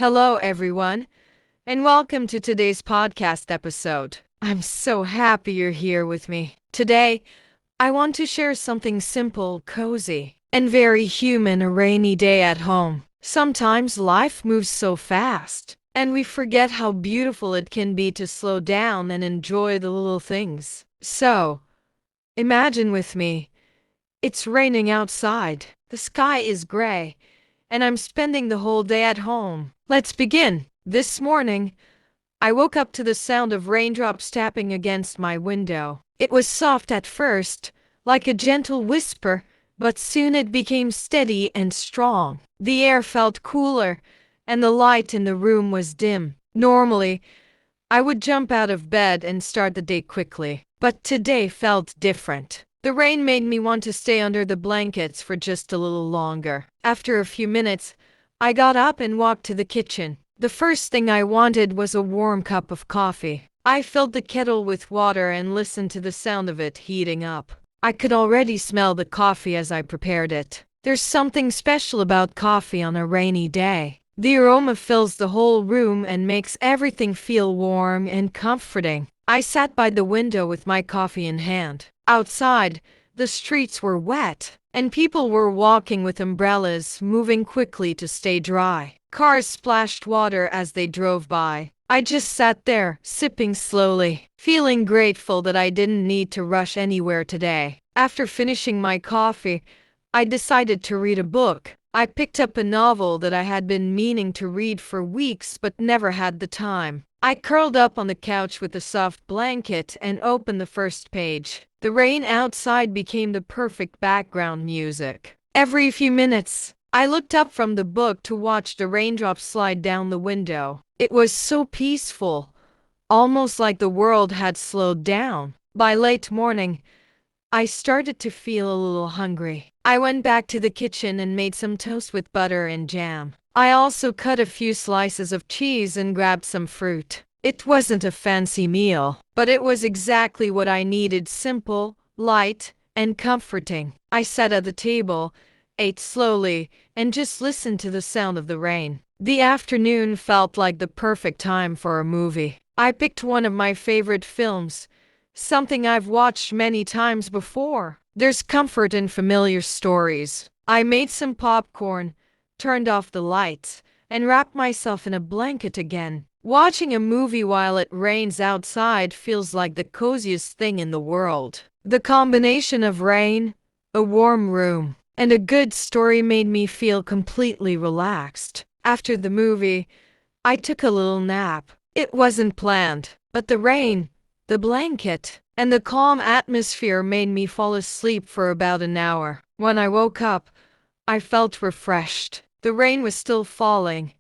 Hello, everyone, and welcome to today's podcast episode. I'm so happy you're here with me. Today, I want to share something simple, cozy, and very human a rainy day at home. Sometimes life moves so fast, and we forget how beautiful it can be to slow down and enjoy the little things. So, imagine with me, it's raining outside, the sky is gray, and I'm spending the whole day at home. Let's begin. This morning, I woke up to the sound of raindrops tapping against my window. It was soft at first, like a gentle whisper, but soon it became steady and strong. The air felt cooler, and the light in the room was dim. Normally, I would jump out of bed and start the day quickly, but today felt different. The rain made me want to stay under the blankets for just a little longer. After a few minutes, I got up and walked to the kitchen. The first thing I wanted was a warm cup of coffee. I filled the kettle with water and listened to the sound of it heating up. I could already smell the coffee as I prepared it. There's something special about coffee on a rainy day. The aroma fills the whole room and makes everything feel warm and comforting. I sat by the window with my coffee in hand. Outside, the streets were wet, and people were walking with umbrellas, moving quickly to stay dry. Cars splashed water as they drove by. I just sat there, sipping slowly, feeling grateful that I didn't need to rush anywhere today. After finishing my coffee, I decided to read a book. I picked up a novel that I had been meaning to read for weeks but never had the time. I curled up on the couch with a soft blanket and opened the first page. The rain outside became the perfect background music. Every few minutes, I looked up from the book to watch the raindrops slide down the window. It was so peaceful, almost like the world had slowed down. By late morning, I started to feel a little hungry. I went back to the kitchen and made some toast with butter and jam. I also cut a few slices of cheese and grabbed some fruit. It wasn't a fancy meal, but it was exactly what I needed: simple, light, and comforting. I sat at the table, ate slowly, and just listened to the sound of the rain. The afternoon felt like the perfect time for a movie. I picked one of my favorite films, something I've watched many times before. There's comfort in familiar stories. I made some popcorn, turned off the lights, and wrapped myself in a blanket again. Watching a movie while it rains outside feels like the coziest thing in the world. The combination of rain, a warm room, and a good story made me feel completely relaxed. After the movie, I took a little nap. It wasn't planned, but the rain, the blanket, and the calm atmosphere made me fall asleep for about an hour. When I woke up, I felt refreshed. The rain was still falling,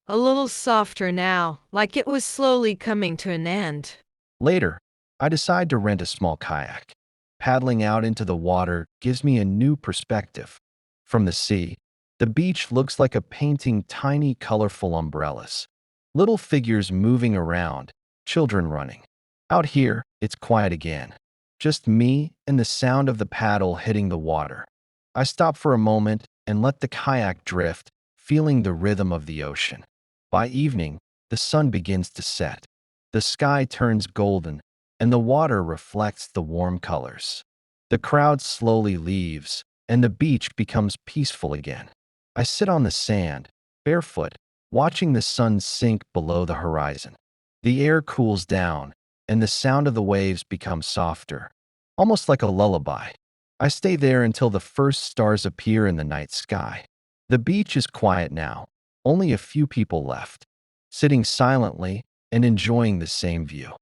a little softer now, like it was slowly coming to an end. Later, I decide to rent a small kayak. Paddling out into the water gives me a new perspective. From the sea, the beach looks like a painting: tiny, colorful umbrellas, little figures moving around, children running. Out here, it's quiet again. Just me and the sound of the paddle hitting the water. I stop for a moment and let the kayak drift, feeling the rhythm of the ocean. By evening, the sun begins to set. The sky turns golden, and the water reflects the warm colors. The crowd slowly leaves, and the beach becomes peaceful again. I sit on the sand, barefoot, watching the sun sink below the horizon. The air cools down, and the sound of the waves becomes softer, almost like a lullaby. I stay there until the first stars appear in the night sky. The beach is quiet now, only a few people left, sitting silently and enjoying the same view.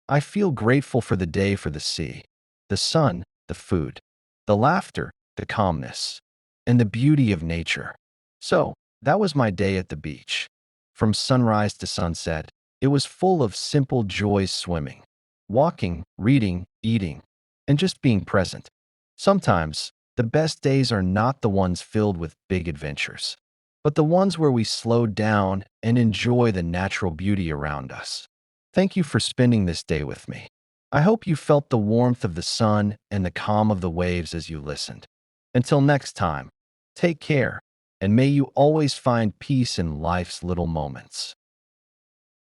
I feel grateful for the day, for the sea, the sun, the food, the laughter, the calmness, and the beauty of nature. So, that was my day at the beach. From sunrise to sunset, it was full of simple joys: swimming, walking, reading, eating, and just being present. Sometimes, the best days are not the ones filled with big adventures, but the ones where we slow down and enjoy the natural beauty around us. Thank you for spending this day with me. I hope you felt the warmth of the sun and the calm of the waves as you listened. Until next time, take care and may you always find peace in life's little moments.